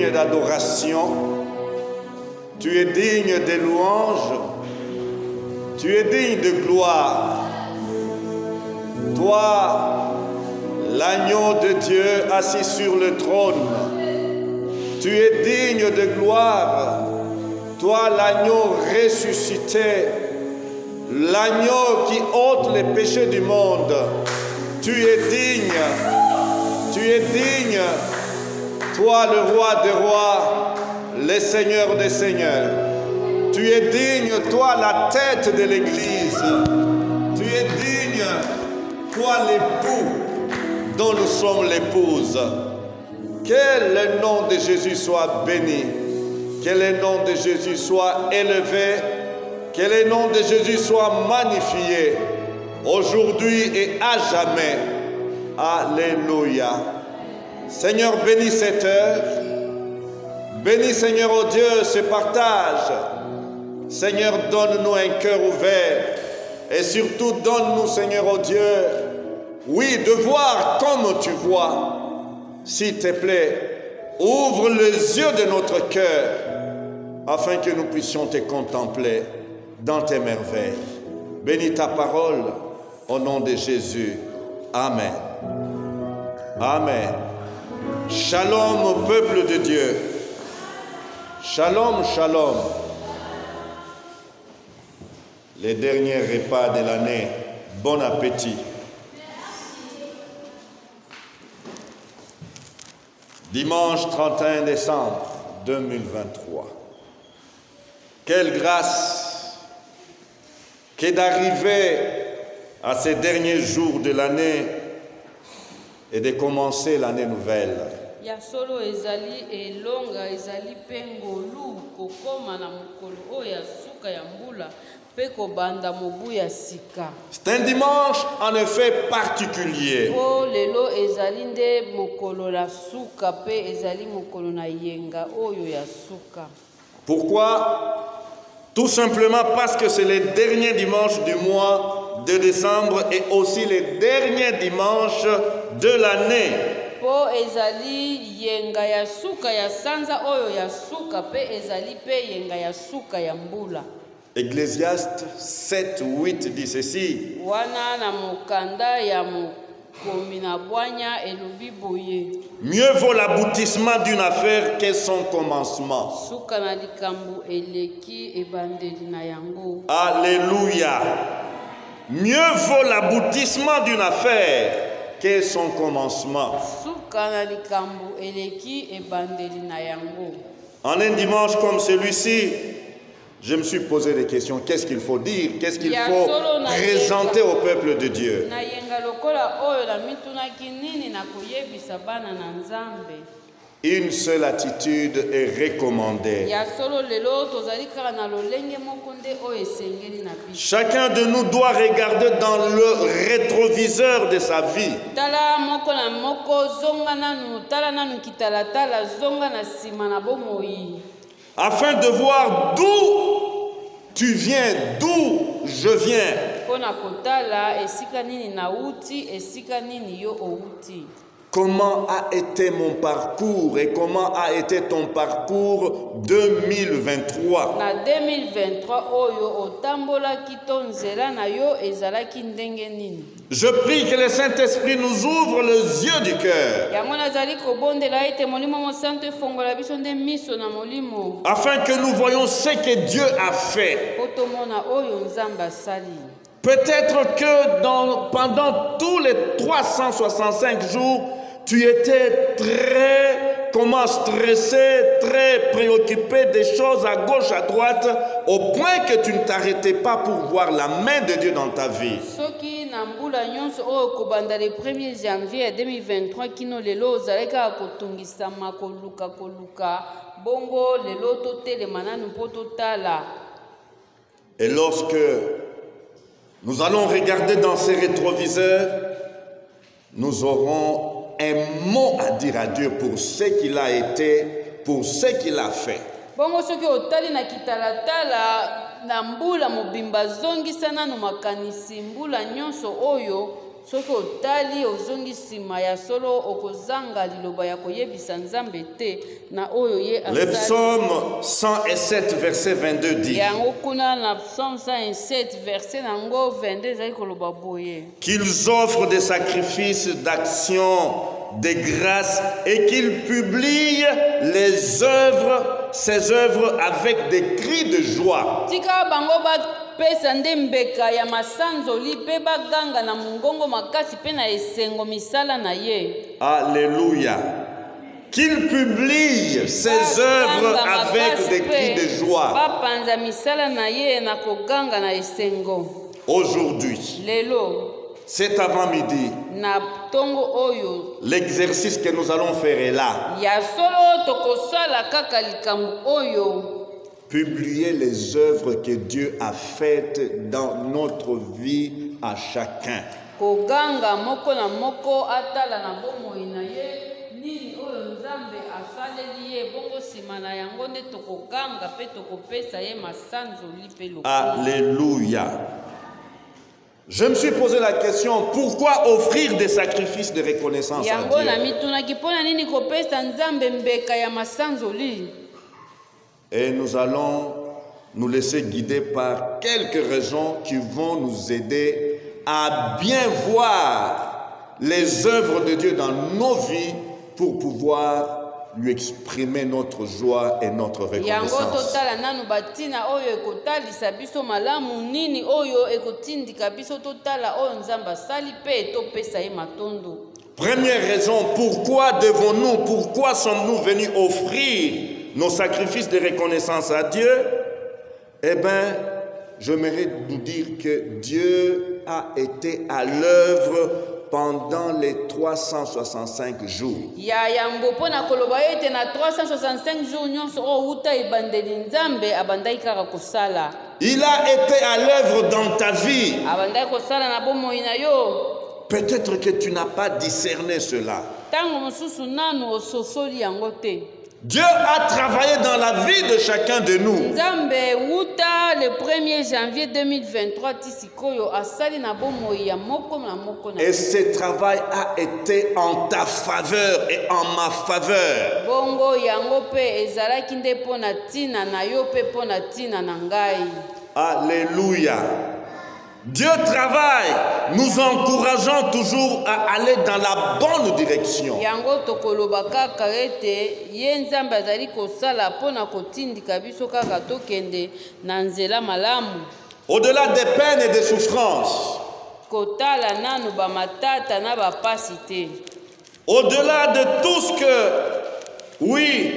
digne d'adoration, tu es digne de louange, tu es digne de gloire. Toi, l'agneau de Dieu assis sur le trône, tu es digne de gloire. Toi, l'agneau ressuscité, l'agneau qui ôte les péchés du monde, tu es digne, tu es digne. Toi, le roi des rois, le seigneur des seigneurs, tu es digne, toi, la tête de l'Église, tu es digne, toi, l'époux dont nous sommes l'épouse. Que le nom de Jésus soit béni, que le nom de Jésus soit élevé, que le nom de Jésus soit magnifié, aujourd'hui et à jamais. Alléluia. Seigneur, bénis cette heure. Bénis, Seigneur, oh Dieu, ce partage. Seigneur, donne-nous un cœur ouvert. Et surtout, donne-nous, Seigneur, oh Dieu, oui, de voir comme tu vois. S'il te plaît, ouvre les yeux de notre cœur afin que nous puissions te contempler dans tes merveilles. Bénis ta parole au nom de Jésus. Amen. Amen. Shalom au peuple de Dieu. Shalom, shalom. Les derniers repas de l'année. Bon appétit. Dimanche 31 décembre 2023. Quelle grâce que d'arriver à ces derniers jours de l'année et de commencer l'année nouvelle. C'est un dimanche en effet particulier. Pourquoi? Tout simplement parce que c'est le dernier dimanche du mois de décembre et aussi le dernier dimanche de l'année. Ecclésiaste 7, 8 dit ceci. Mieux vaut l'aboutissement d'une affaire que son commencement. Alléluia. Mieux vaut l'aboutissement d'une affaire que son commencement. En un dimanche comme celui-ci, je me suis posé des questions. Qu'est-ce qu'il faut dire? Qu'est-ce qu'il faut présenter au peuple de Dieu? Une seule attitude est recommandée. Chacun de nous doit regarder dans le rétroviseur de sa vie. Afin de voir d'où tu viens, d'où je viens. Comment a été mon parcours et comment a été ton parcours 2023? Je prie que le Saint-Esprit nous ouvre les yeux du cœur afin que nous voyions ce que Dieu a fait. Peut-être que pendant tous les 365 jours, tu étais très stressé, très préoccupé des choses à gauche, à droite, au point que tu ne t'arrêtais pas pour voir la main de Dieu dans ta vie. Et lorsque nous allons regarder dans ces rétroviseurs, nous aurons un mot à dire à Dieu pour ce qu'il a été, pour ce qu'il a fait. Soko otali ozongi sima ya solo okozanga liloba ya koyebisa Nzambe te na oyo ye asali. Le psaume 107 verset 22 dit yango kuna na psaume 107 verset nango 22 ezali koloba boye qu'ils offrent des sacrifices d'action, de grâce et qu'ils publient ses œuvres avec des cris de joie. Tika bango pesa nde mbeka ya masanzoli pe baganga na mungongo makasi pe na esengo misala na ye. Alléluia. Qu'il publie ses œuvres avec des cris de joie. Bapanza misala na ye na koganga na esengo. Aujourd'hui, lelo, cet avant-midi, na tongo oyo, l'exercice que nous allons faire est là. ya solo tokosala kaka likambo oyo. Publier les œuvres que Dieu a faites dans notre vie à chacun. Koganga moko na moko atala na bomoi na ye nini oyo Nzambe asaleli ye bongo sima na yango nde tokoganga pe tokopesa ye masanzoli pe lokola. Alléluia. Je me suis posé la question, pourquoi offrir des sacrifices de reconnaissance à yango na Dieu? mitunaki mpona nini kopesa Nzambe mbeka ya masanzoli? Et nous allons nous laisser guider par quelques raisons qui vont nous aider à bien voir les œuvres de Dieu dans nos vies pour pouvoir lui exprimer notre joie et notre reconnaissance. Yango totala nanu batina oyo ekotalisa biso malamu nini oyo ekotindika biso totala oyo Nzambe asali pe topesa ye matondo. Première raison, pourquoi sommes-nous venus offrir nos sacrifices de reconnaissance à Dieu? Eh bien, je mérite de vous dire que Dieu a été à l'œuvre pendant les 365 jours. Ya yambo pona koloba ete na 365 jours nyonso o uta ibandeli Nzambe abandai kaka kosala. Il a été à l'œuvre dans ta vie. Abandai kosala na bomoi na yo. Peut-être que tu n'as pas discerné cela. Tango mosusu nanu ososoli yango te. Dieu a travaillé dans la vie de chacun de nous. Nzambe uta le 1er janvier 2023 tisikoyo asali na bomoi ya moko na moko na. Et ce travail a été en ta faveur et en ma faveur. Bongo yango pe ezalaki nde pona tina na yo pe pona tina na ngai. Alléluia. Dieu travaille, nous encourageons toujours à aller dans la bonne direction. Yango tokoloba kaka ete ye Nzambe azali kosala pona kotindika biso kaka tokende na nzela malamu. Au-delà des peines et des souffrances, kotala nanu ba matata na ba pasi te. Au-delà de tout ce que, oui,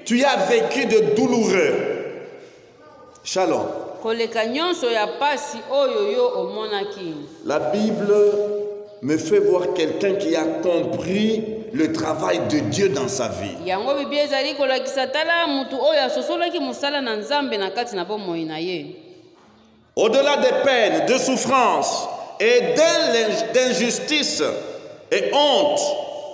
tu as vécu de douloureux. Shalom. Koleka nyonso ya pasi oyo yo omonaki. La Bible me fait voir quelqu'un qui a compris le travail de Dieu dans sa vie. Yango Biblia ezali kolakisa tala mutu oyo asosolaki musala na Nzambe na kati na bomoi na ye. Au-delà des peines, de souffrances et d'injustice et honte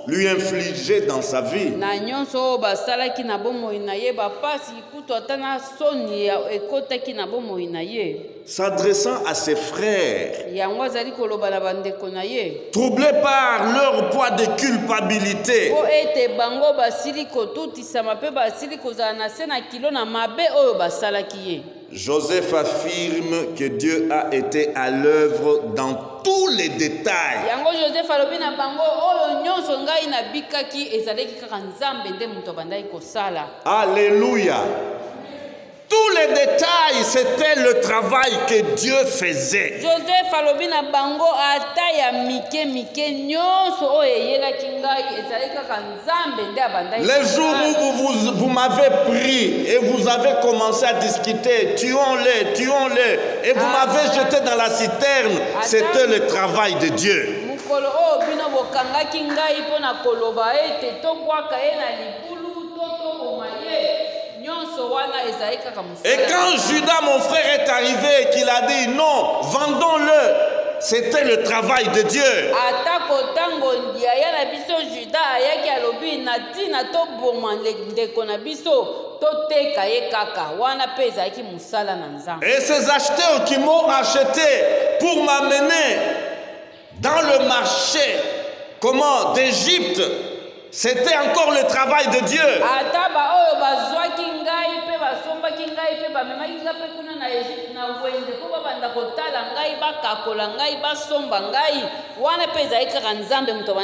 lui infligées dans sa vie, na nyonso basalaki na bomoi na ye ba pasi kutu atana soni ya ekotaki na bomoi na ye. S'adressant à ses frères, yango azali koloba na bandeko na ye, troublés par leur poids de culpabilité, po ete bango basili kotutisama pe basili kozala na se na kilo na mabe oyo basalaki ye. Joseph affirme que Dieu a été à l'œuvre dans tous les détails. Yango Joseph alobi na bango oyo nyonso ngai na bikaki ezalaki kaka Nzambe nde muto bandai kosala. Alléluia. Tous les détails, c'était le travail que Dieu faisait. Joseph alobi na bango ata ya mike mike nyonso oyo eyelaki ngai ezalaki kaka Nzambe nde abandai. Les jours où vous m'avez pris et vous avez commencé à discuter, tuons-les, et vous m'avez jeté dans la citerne, c'était le travail de Dieu. Mukolo oyo bino bokangaki ngai mpona koloba ete tokwaka ye na libulu totokoma ye. Et quand Judas, mon frère, est arrivé et qu'il a dit non, vendons-le, c'était le travail de Dieu. Et ces acheteurs qui m'ont acheté pour m'amener dans le marché, comment, d'Égypte, c'était encore le travail de Dieu.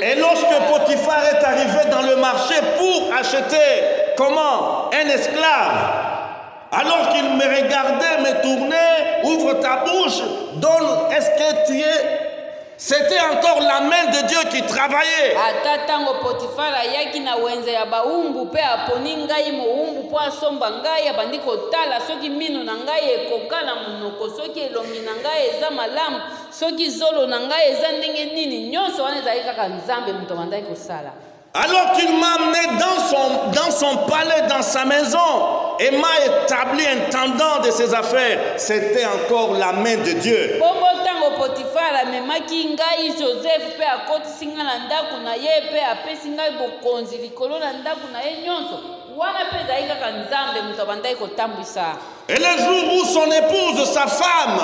Et lorsque Potiphar est arrivé dans le marché pour acheter, comment, un esclave, alors qu'il me regardait, me tournait, ouvre ta bouche, donne, est-ce que tu es... C'était encore la main de Dieu qui travaillait. Alors qu'il m'a amené dans son palais, dans sa maison, et m'a établi intendant de ses affaires, c'était encore la main de Dieu. Et le jour où son épouse, sa femme,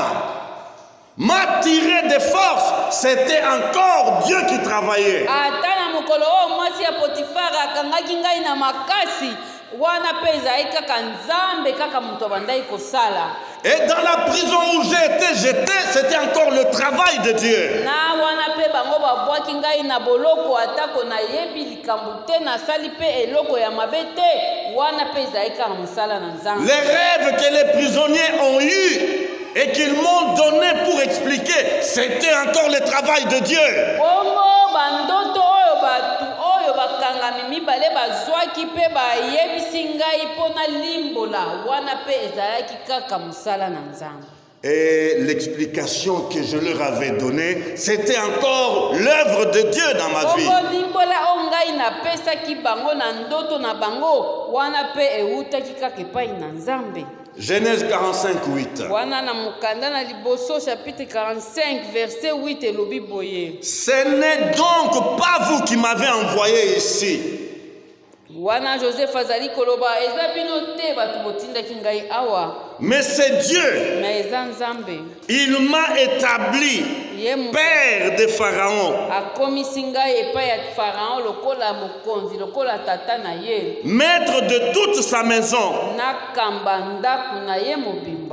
m'a tiré de force, c'était encore Dieu qui travaillait. Et dans la prison où j'ai été jeté, c'était encore le travail de Dieu. Les rêves que les prisonniers ont eus et qu'ils m'ont donné pour expliquer, c'était encore le travail de Dieu. Et l'explication que je leur avais donnée, c'était encore l'œuvre de Dieu dans ma vie. Genèse 45, 8. Ce n'est donc pas vous qui m'avez envoyé ici. Mais c'est Dieu. Il m'a établi père de Pharaon, maître de toute sa maison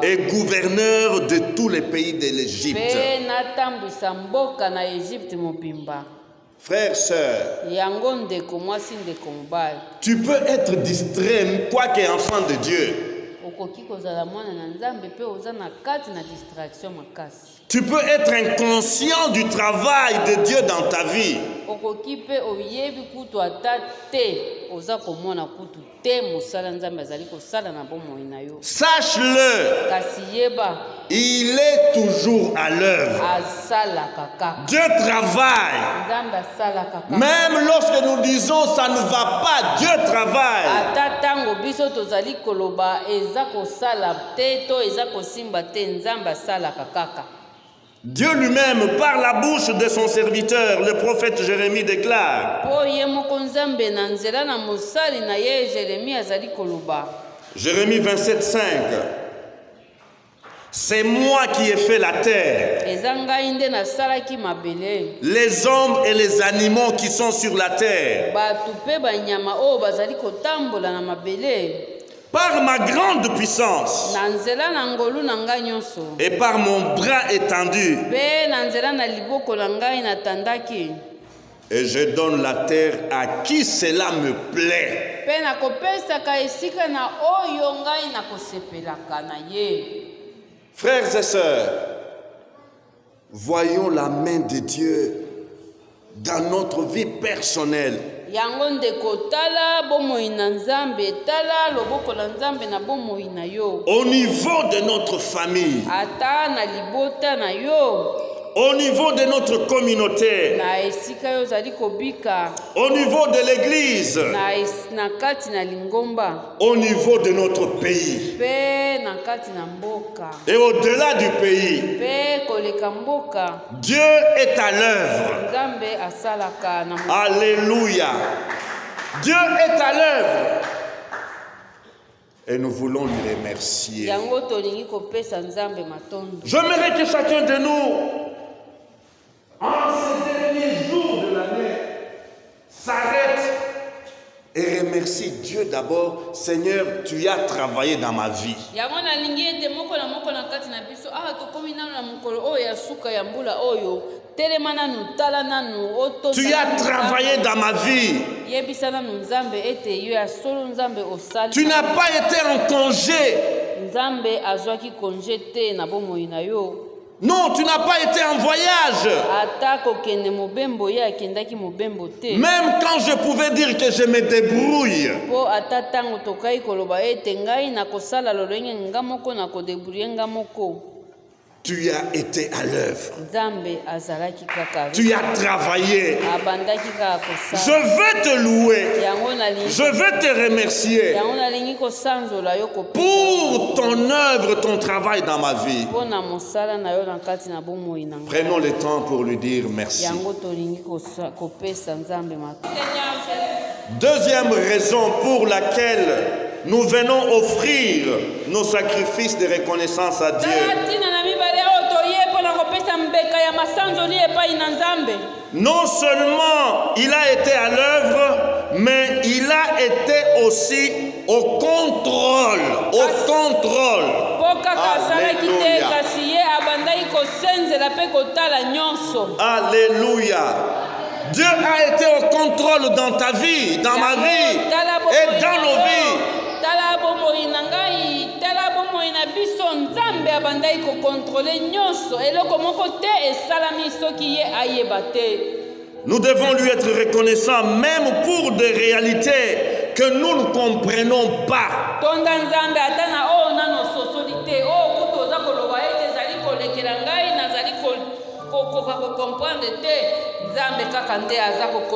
et gouverneur de tous les pays de l'Égypte. Frères, sœurs, tu peux être distrait, quoique enfant de Dieu. Tu peux être inconscient du travail de Dieu dans ta vie. Sache-le, il est toujours à l'œuvre. Dieu travaille. Même lorsque nous disons ça ne va pas, Dieu travaille. Dieu lui-même, par la bouche de son serviteur, le prophète Jérémie, déclare. Jérémie 27, 5. C'est moi qui ai fait la terre, les hommes et les animaux qui sont sur la terre. Par ma grande puissance et par mon bras étendu, et je donne la terre à qui cela me plaît. Frères et sœurs, voyons la main de Dieu dans notre vie personnelle. Au niveau de notre famille, au niveau de notre communauté, au niveau de l'église, au niveau de notre pays et au-delà du pays. Dieu est à l'œuvre. Alléluia. Dieu est à l'œuvre. Et nous voulons lui remercier. J'aimerais que chacun de nous, en s'arrête et remercie Dieu d'abord. Seigneur, tu as travaillé dans ma vie. Tu as travaillé dans ma vie. Tu n'as pas été en congé. Non, tu n'as pas été en voyage. Même quand je pouvais dire que je me débrouille. Tu as été à l'œuvre. Tu as travaillé. Je veux te louer. Je veux te remercier pour ton œuvre, ton travail dans ma vie. Prenons le temps pour lui dire merci. Deuxième raison pour laquelle nous venons offrir nos sacrifices de reconnaissance à Dieu. Non seulement il a été à l'œuvre, mais il a été aussi au contrôle. Au contrôle. Alléluia. Dieu a été au contrôle dans ta vie, dans ma vie et dans nos vies. Nous devons lui être reconnaissants même pour des réalités que nous ne comprenons pas.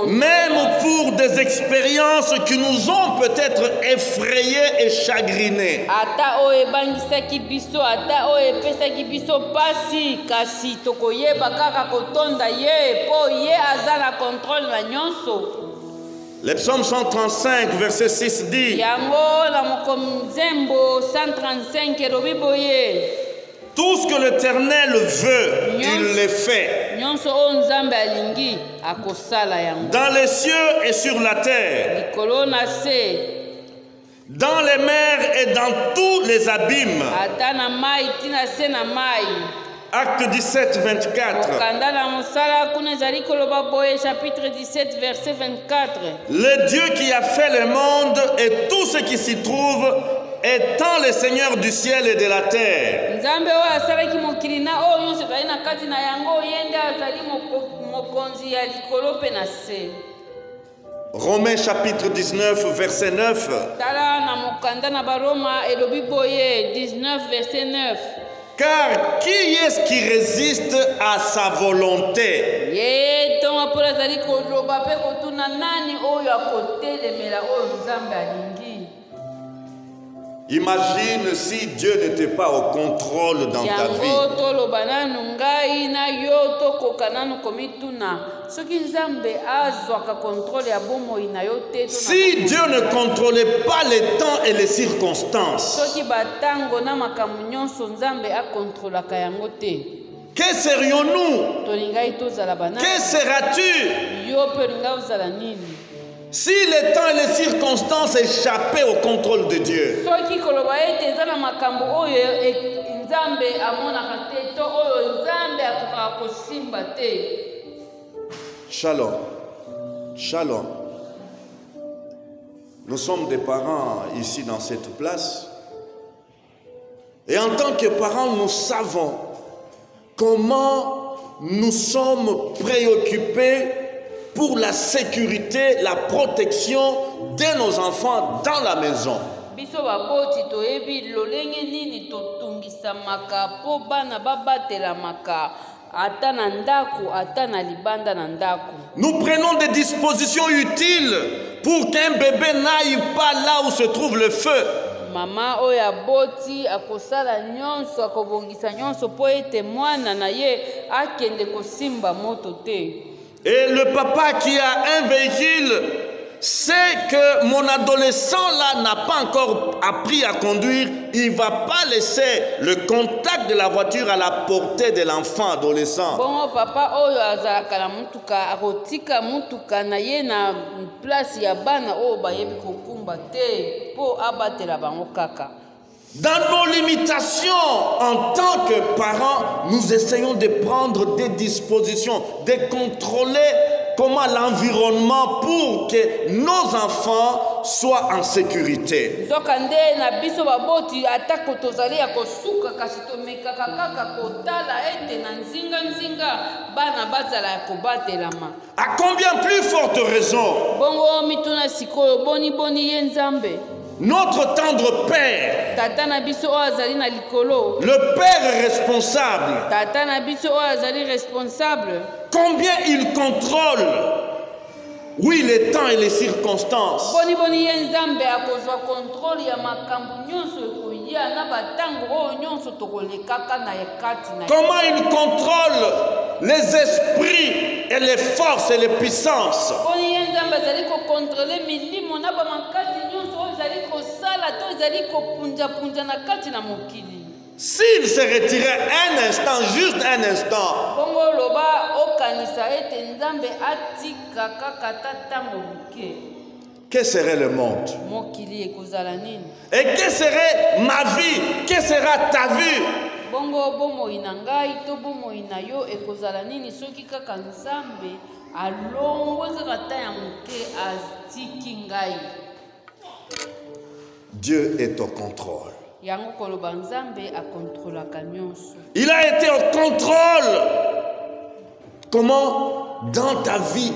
Même pour des expériences qui nous ont peut-être effrayés et chagrinés. Le psaume 135, verset 6 dit: tout ce que l'Éternel veut, il le fait. Dans les cieux et sur la terre, dans les mers et dans tous les abîmes. Acte 17, 24. Chapitre 17, verset 24. Le Dieu qui a fait le monde et tout ce qui s'y trouve, étant le Seigneur du ciel et de la terre. Romains chapitre 19, verset 9. Car qui est-ce qui résiste à sa volonté? Imagine si Dieu n'était pas au contrôle dans ta vie. Si Dieu ne contrôlait pas les temps et les circonstances, que serions-nous? Que seras-tu? Si les temps et les circonstances échappaient au contrôle de Dieu. Shalom. Shalom. Nous sommes des parents ici dans cette place. Et en tant que parents, nous savons comment nous sommes préoccupés pour la sécurité, la protection de nos enfants dans la maison. Nous prenons des dispositions utiles pour qu'un bébé n'aille pas là où se trouve le feu. Mama oya boti akosala nyonso akobongisa nyonso po ete mwana na ye akende kosimba moto te. Et le papa qui a un véhicule sait que mon adolescent là n'a pas encore appris à conduire, il ne va pas laisser le contact de la voiture à la portée de l'enfant adolescent. Bongo papa oyo azalaka na mutuka akotika mutuka na ye na place ya bana oyo bayebi kokumba te po abatela bango kaka. Dans nos limitations en tant que parents, nous essayons de prendre des dispositions, de contrôler comment l'environnement pour que nos enfants soient en sécurité. Zokande na biso baboti atako tozali ya kosuka kasi tomekaka kaka kotala ete na nzinga bana bazala ya kobatelama. À combien plus forte raison bongo mituna sikoyo boni ye Nzambe notre tendre père, tata na biso oyo azali na likolo, le père responsable, tata na biso oyo azali responsable, combien il contrôle, oui, les temps et les circonstances. Boni ye Nzambe akozwa contrôle ya makambo nyonso ekoya na batango oyo nyonso tokolekaka na ekati na. Comment il contrôle les esprits et les forces et les puissances. Boni ye Nzambe azali kokontrole milimo na bamakati nyonso oyo ezali kosala to ezali kopunja na kati na mokili. S'il se retirait un instant, juste un instant, bongo loba okanisa ete Nzambe atika kaka tatango buke, que serait le monde? mokili ekozala nini? Et que serait ma vie? Que sera ta vie? Bongo bomoi na ngai to bomoi na yo ekozala nini soki kaka Nzambe alongwe kaka ta ya moke atiki ngai? Dieu est au contrôle. Yango koloba Nzambe akontrolaka nyonso. Il a été au contrôle. Comment? Dans ta vie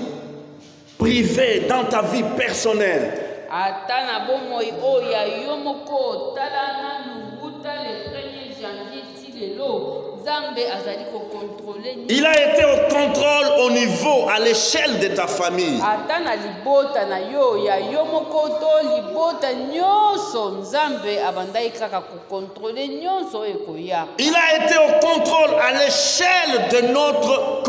privée, dans ta vie personnelle. Ata na bomoi oya yo moko tala na nubuta le 1er janvier ti lelo Nzambe azali ko contrôler. Il a été au contrôle au niveau, à l'échelle de ta famille. Ata na libota na yo ya yo moko to libota nyonso Nzambe abandai kaka ko contrôler nyonso ekoya. Il a été au contrôle à l'échelle de notre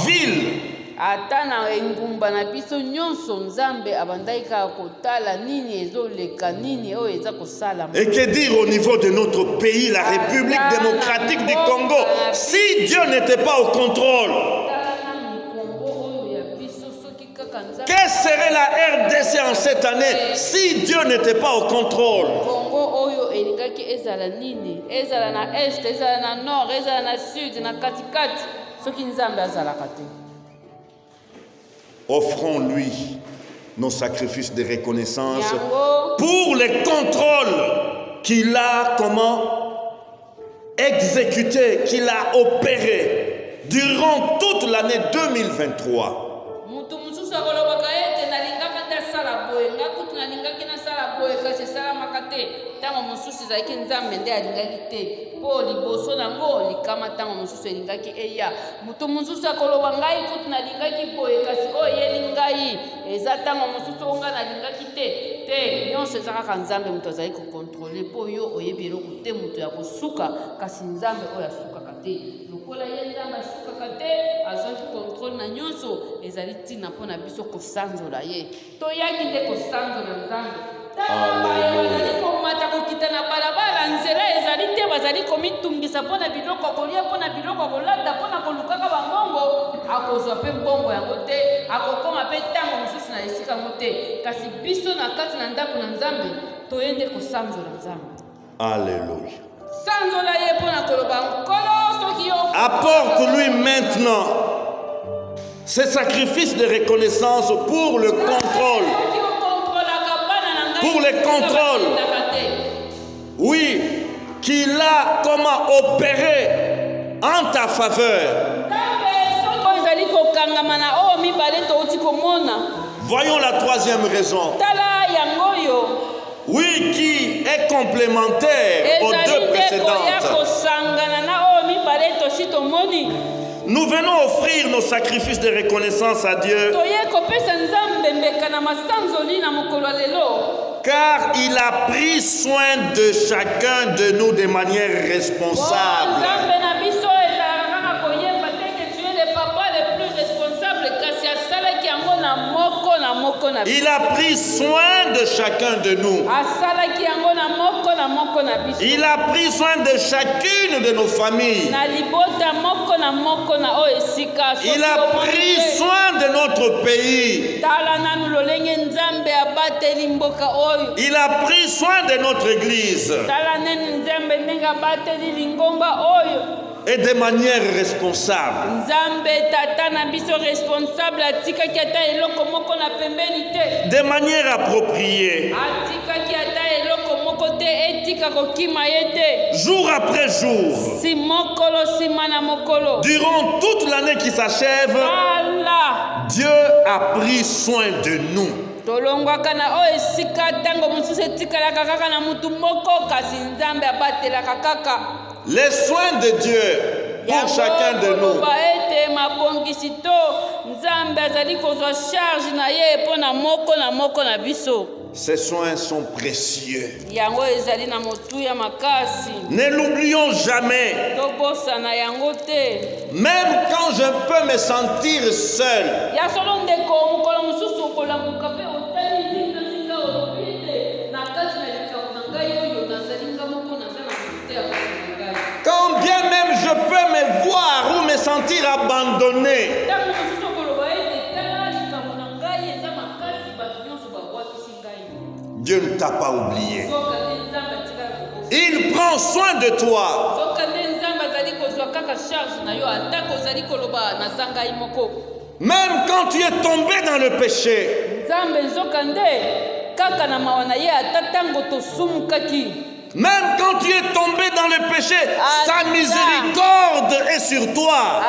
ville. Ata na engumba na biso nyonso Nzambe abandai kaka kotala nini ezoleka nini oyo eza kosala. Et que dire au niveau de notre pays, la République démocratique du Congo, si Dieu n'était pas au contrôle? Quelle serait la RDC en cette année si Dieu n'était pas au contrôle? Congo oyo elingaki ezala nini? Ezala na est, ezala na nord, ezala na sud, na katikati, soki Nzambe azalaka te. Offrons-lui nos sacrifices de reconnaissance pour les contrôles qu'il a exécutés, qu'il a opérés durant toute l'année 2023. Tango mosusu ezalaki Nzambe nde alingaki te po liboso nango likama tango mosusu elingaki eya mutu mosusu akoloba ngai kutu nalingaki boye kasi oyo eyeli ngai eza tango mosusu onga nalingaki te nyonso eza kaka Nzambe mutu azali kokontrole po yo oyebi eloko te mutu ya kosuka kasi Nzambe oyo asukaka te lokola ye Nzambe asukaka te azwaki kontrole na nyonso ezali ntina mpo na biso kosanzola ye toyaki nde kosanzola Nzambe. Bazali komata kokita na balabala nzela ezali te bazali komitungisa mpona biloko kolia mpona biloko kolata mpona kolukaka bambongo akozwa mpe mbongo yango te akokoma mpe ntango mosusu na esika yango te kasi biso na kati na ndako na Nzambe toyende kosanzola Nzambe. Alléluia. Sanzola ye mpona koloba nkolo soki yo. Apporte-lui maintenant ces sacrifices de reconnaissance pour le contrôle. Pour les contrôles, oui, qu'il a opéré en ta faveur. Voyons la troisième raison. Oui, qui est complémentaire aux deux précédentes. Nous venons offrir nos sacrifices de reconnaissance à Dieu. Car il a pris soin de chacun de nous de manière responsable. Il a pris soin de chacun de nous. Il a pris soin de chacune de nos familles. Il a pris soin de notre pays. Il a pris soin de notre église. Et de manière responsable. De manière appropriée. Jour après jour. Durant toute l'année qui s'achève, Dieu a pris soin de nous. Les soins de Dieu pour chacun de nous. Ces soins sont précieux. Ne l'oublions jamais. Même quand je peux me sentir seul. Quand bien même je peux me voir ou me sentir abandonné. Dieu ne t'a pas oublié. Il prend soin de toi. Même quand tu es tombé dans le péché. Même quand tu es tombé dans le péché, sa miséricorde est sur toi.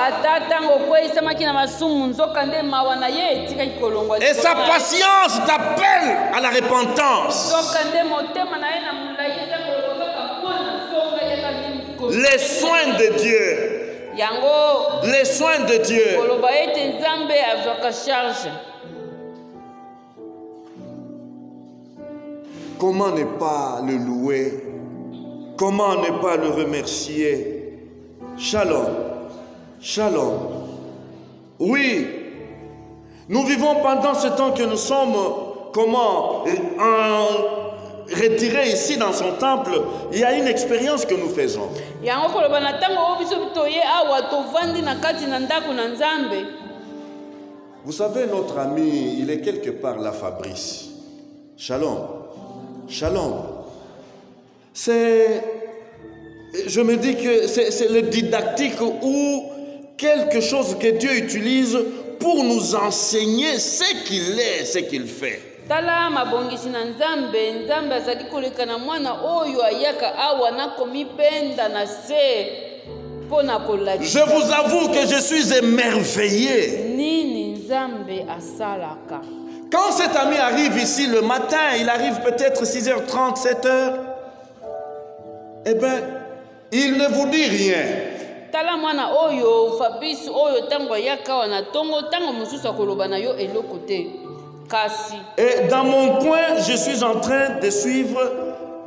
Et sa patience t'appelle à la repentance. Les soins de Dieu. Les soins de Dieu. Comment ne pas le louer? Comment ne pas le remercier? Shalom. Shalom. Oui, nous vivons pendant ce temps que nous sommes, retirés ici dans son temple. Il y a une expérience que nous faisons. Vous savez, notre ami, il est quelque part là, Fabrice. Shalom. Shalom. Je me dis que c'est le didactique ou quelque chose que Dieu utilise pour nous enseigner ce qu'il est, ce qu'il fait. Je vous avoue que je suis émerveillé. Quand cet ami arrive ici le matin, il arrive peut-être 6h30, 7h, eh bien, il ne vous dit rien. Et dans mon coin, je suis en train de suivre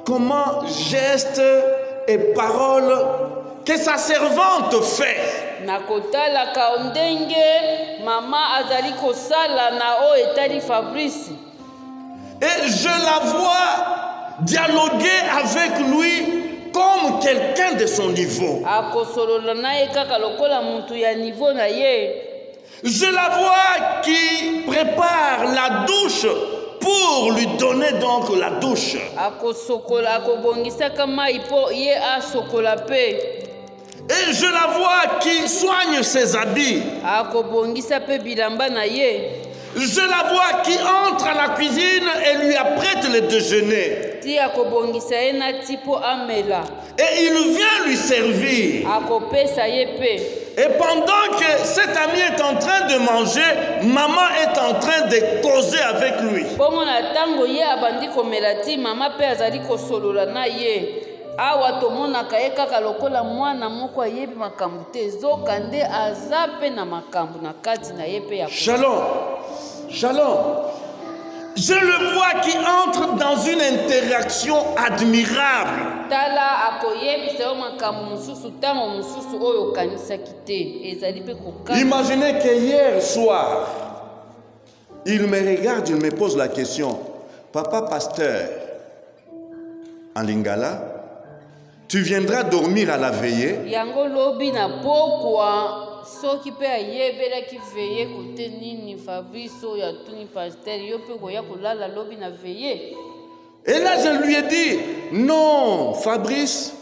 comment gestes et paroles que sa servante fait. Et je la vois dialoguer avec lui comme quelqu'un de son niveau. Je la vois qui prépare la douche pour lui donner donc la douche. Et je la vois qui soigne ses habits. Je la vois qui entre à la cuisine et lui apprête le déjeuner. Et il vient lui servir. Et pendant que cet ami est en train de manger, maman est en train de causer avec lui. Shalom. Shalom. Je le vois qui entre dans une interaction admirable. Imaginez que hier soir, il me regarde, il me pose la question. Papa pasteur, en lingala, tu viendras dormir à la veillée. Yango lobi na pokwa soki pe ayebelaki veillée kote nini Fabrice ya tuni pasteur yo pe koya kolala lobi na veillée. Et là je lui ai dit non Fabrice,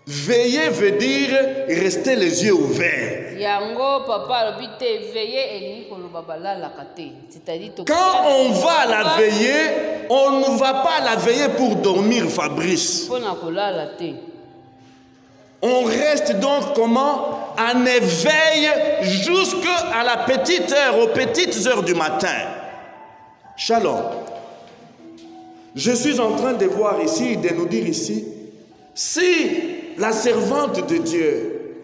veiller veut dire rester les yeux ouverts. Yango papa lobi te veiller elingi koloba balala kate. C'est-à-dire quand on va à la veillée, on ne va pas à la veillée pour dormir Fabrice. Pona kolala te. On reste donc comment? En éveil jusqu'à la petite heure, aux petites heures du matin. Shalom. Je suis en train de voir ici, de nous dire ici, si la servante de Dieu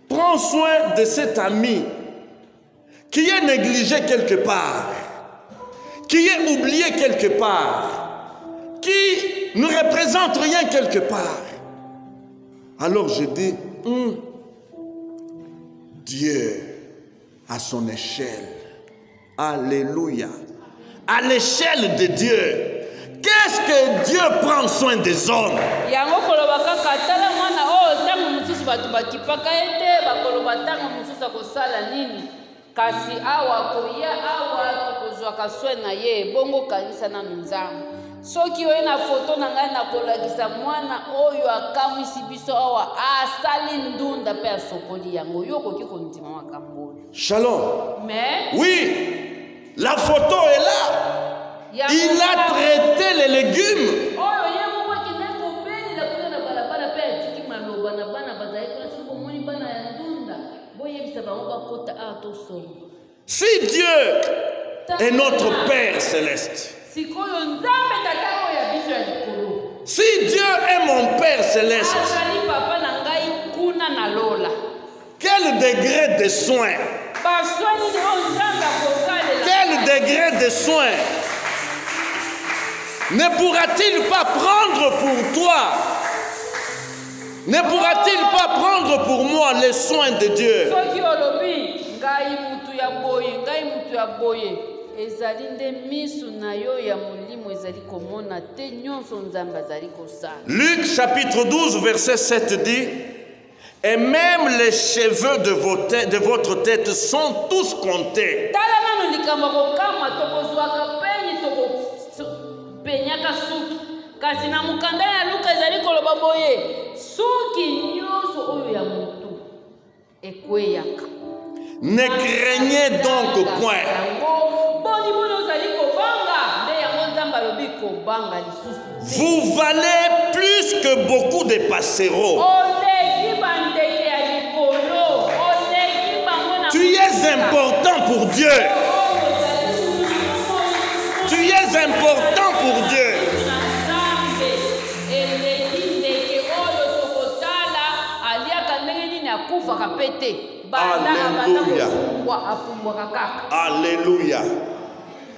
prend soin de cet ami qui est négligé quelque part, qui est oublié quelque part, qui ne représente rien quelque part, alors je dis, Dieu à son échelle, alléluia, à l'échelle de Dieu, qu'est-ce que Dieu prend soin des hommes? Kasi awa koya awa kozwaka soin na ye bongo kanisa na nzambe. Soki oye na foto na ngai na kolakisa mwana oyo akamwisi biso awa asali ndunda pe asokoli yango yo koki kondima makambo. Shalom. Mais oui, la photo est là. Il a traité les légumes. Oyo ye moko kinde kopeli la kuna na balabala pe atiki maloba na bana bazali kuna siko moni bana ya ndunda. Boyebisa bango bakota atosoma. Si Dieu est notre Père céleste, si Dieu est mon Père céleste, quel degré de soin, quel degré de soin ne pourra-t-il pas prendre pour toi? Ne pourra-t-il pas prendre pour moi les soins de Dieu? Luc chapitre 12 verset 7 dit: et même les cheveux de votre tête sont tous comptés. Ne craignez donc point. Vous valez plus que beaucoup de passereaux. Tu es important pour Dieu. Tu es important pour Dieu. Alléluia. Alléluia.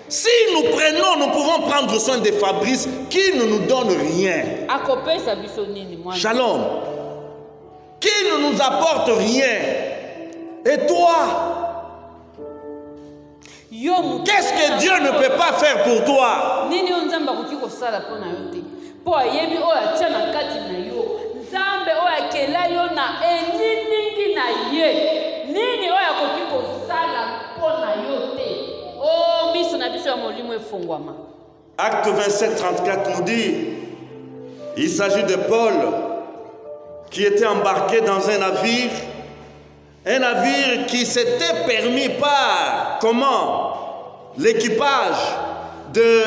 Si nous prenons, nous pouvons prendre soin de Fabrice qui ne nous donne rien. Shalom. Qui ne nous apporte rien. Et toi, qu'est-ce que Dieu ne peut pas faire pour toi? Acte 27, 34 nous dit, il s'agit de Paul qui était embarqué dans un navire qui s'était permis par, comment? L'équipage de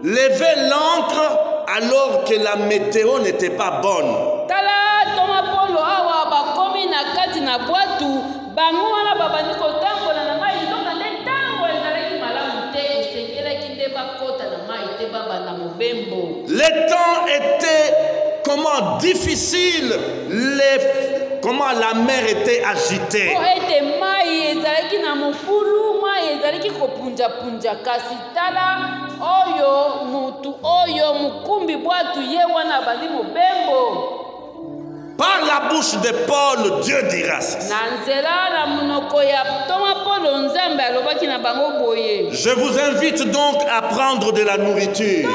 lever l'ancre alors que la météo n'était pas bonne. Les temps étaient comment difficiles, comment la mer était agitée. Par la bouche de Paul, Dieu dira ceci. Je vous invite donc à prendre de la nourriture.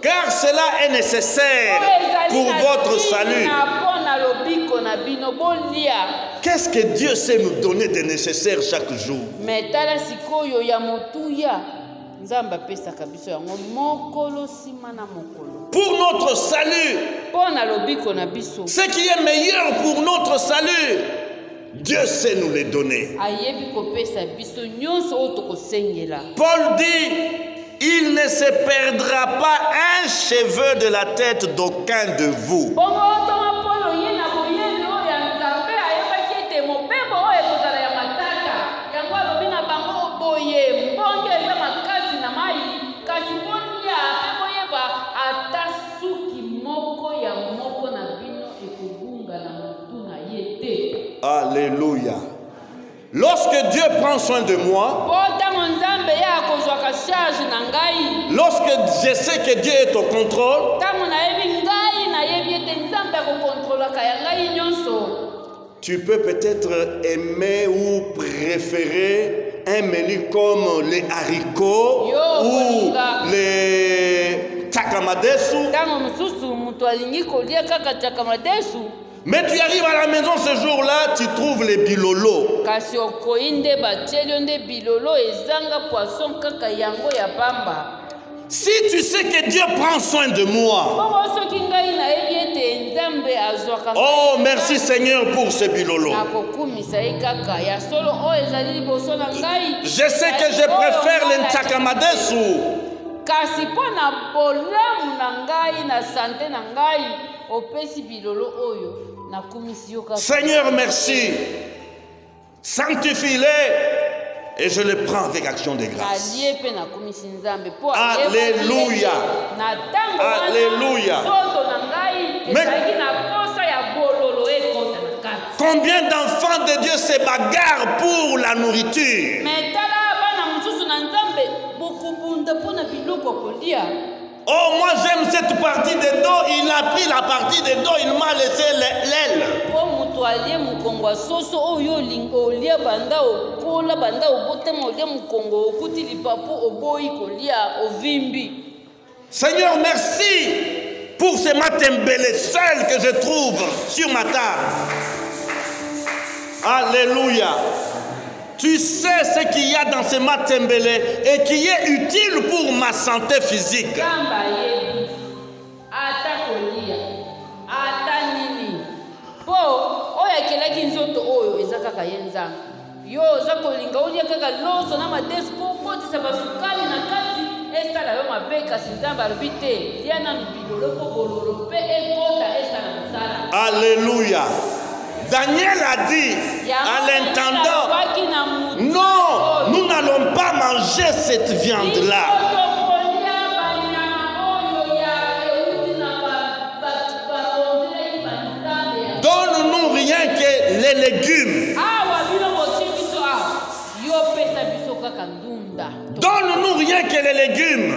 car cela est nécessaire pour votre salut. Qu'est-ce que Dieu sait nous donner de nécessaire chaque jour? Pour notre salut, ce qui est meilleur pour notre salut, Dieu sait nous les donner. Paul dit, il ne se perdra pas un cheveu de la tête d'aucun de vous. Alléluia. Lorsque Dieu prend soin de moi, lorsque je sais que Dieu est au contrôle, tu peux peut-être aimer ou préférer un menu comme les haricots ou les takamadesu. Mais tu arrives à la maison ce jour-là, tu trouves les bilolos. Si tu sais que Dieu prend soin de moi, oh merci Seigneur pour ce bilolo. Je sais que je préfère les ntakamadesu. Seigneur, merci. Sanctifie-les et je les prends avec action de grâce. Alléluia. Alléluia. Mais combien d'enfants de Dieu se bagarrent pour la nourriture? Oh, moi j'aime cette partie de dos, il a pris la partie de dos, il m'a laissé l'aile. Seigneur, merci pour ces matembele seuls que je trouve sur ma table. Alléluia. Tu sais ce qu'il y a dans ces matembele et qui est utile pour ma santé physique. Alléluia. Daniel a dit à l'intendant, non, nous n'allons pas manger cette viande-là. Donne-nous rien que les légumes. Donne-nous rien que les légumes.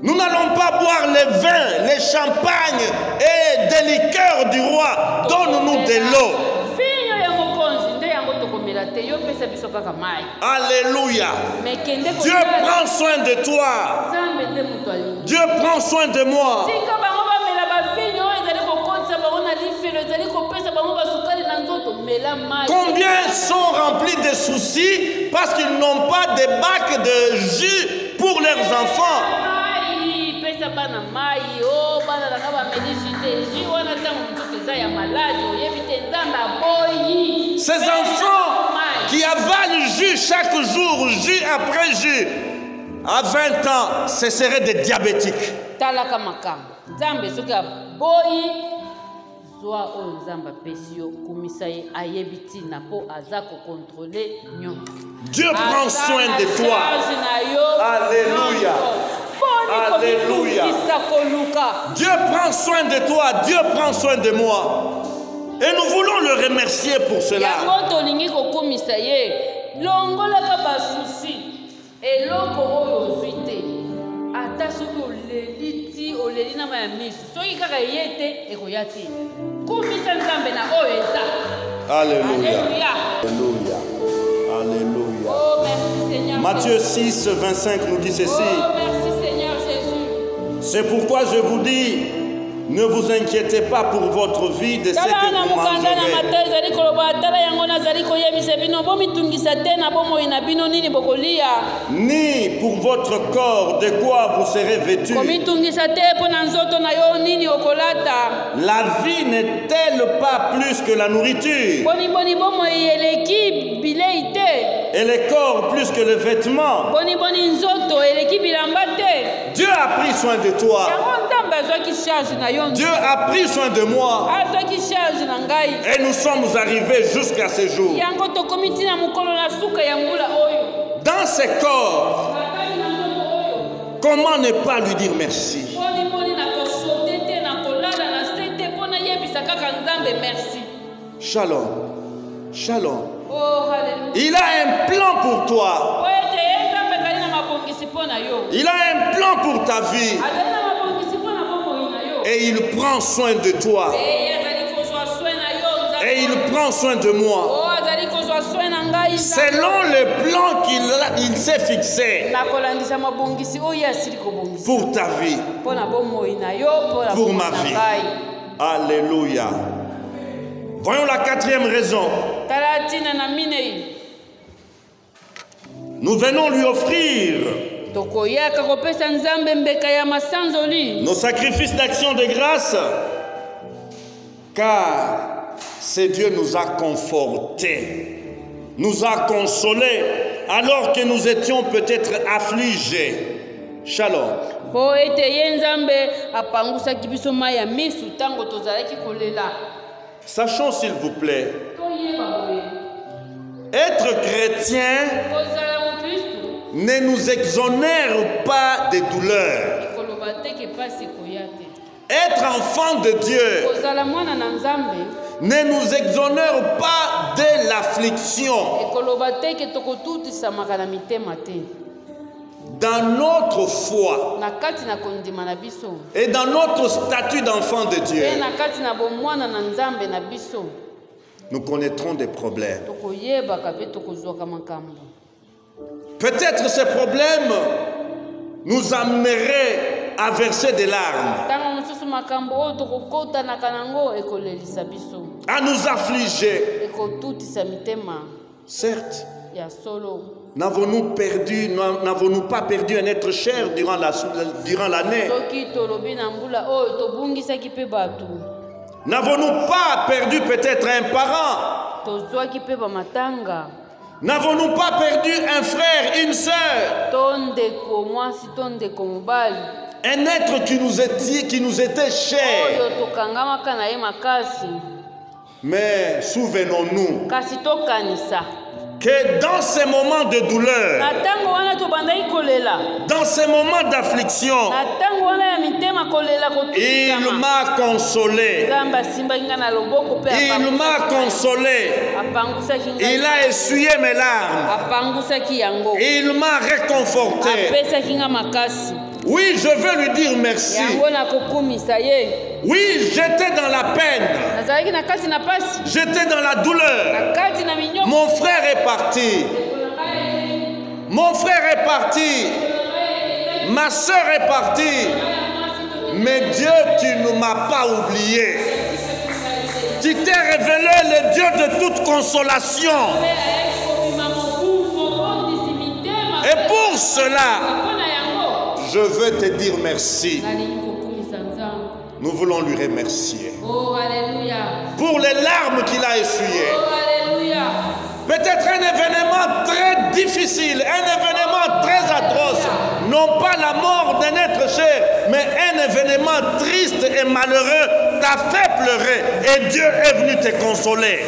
Nous n'allons pas boire les vins, les champagnes et des liqueurs du roi. Donne-nous de l'eau. Alléluia. Dieu prend soin de toi. Dieu prend soin de moi. Combien sont remplis de soucis parce qu'ils n'ont pas de bacs de jus pour leurs enfants? Ces enfants qui avalent jus chaque jour, jus après jus, à 20 ans, ce seraient des diabétiques. Dieu prend soin de toi. Alléluia. Alléluia. Dieu prend soin de toi. Dieu prend soin de moi. Et nous voulons le remercier pour cela. Alléluia. Alléluia. Alléluia. Oh, merci Seigneur. Matthieu 6, 25 nous dit ceci. Oh, merci Seigneur Jésus. C'est pourquoi je vous dis, ne vous inquiétez pas pour votre vie de ce que vous mangerez, ni pour votre corps de quoi vous serez vêtus. La vie n'est-elle pas plus que la nourriture, et le corps plus que le vêtement? Dieu a pris soin de toi. Dieu a pris soin de moi. Et nous sommes arrivés jusqu'à ce jour. Dans ce corps, comment ne pas lui dire merci? Shalom. Shalom. Il a un plan pour toi. Il a un plan pour ta vie. Et il prend soin de toi. Et il prend soin de moi. Selon le plan qu'il s'est fixé pour ta vie, pour ma vie. Alléluia. Voyons la quatrième raison. Nous venons lui offrir nos sacrifices d'action de grâce, car c'est Dieu nous a confortés, nous a consolés, alors que nous étions peut-être affligés. Shalom. Sachons s'il vous plaît, être chrétien ne nous exonère pas des douleurs. Être enfant de Dieu ne nous exonère pas de l'affliction. Dans notre foi et dans notre statut d'enfant de Dieu, nous connaîtrons des problèmes. Peut-être ces problèmes nous amèneraient à verser des larmes, à nous affliger. Certes, n'avons-nous pas perdu un être cher durant l'année? N'avons-nous pas perdu peut-être un parent? N'avons-nous pas perdu un frère, une sœur? Un être qui nous était cher. Mais souvenons-nous que dans ces moments de douleur, dans ces moments d'affliction, il m'a consolé. Il m'a consolé. Il a essuyé mes larmes. Il m'a réconforté. Oui, je veux lui dire merci. Oui, j'étais dans la peine. J'étais dans la douleur. Mon frère est parti. Mon frère est parti. Ma soeur est partie. Mais Dieu, tu ne m'as pas oublié. Tu t'es révélé le Dieu de toute consolation. Et pour cela, je veux te dire merci. Nous voulons lui remercier. Oh, alléluia. Pour les larmes qu'il a essuyées. Oh, alléluia. Peut-être un événement très difficile, un événement très atroce. Non pas la mort d'un être cher, mais un événement triste et malheureux t'a fait pleurer. Et Dieu est venu te consoler.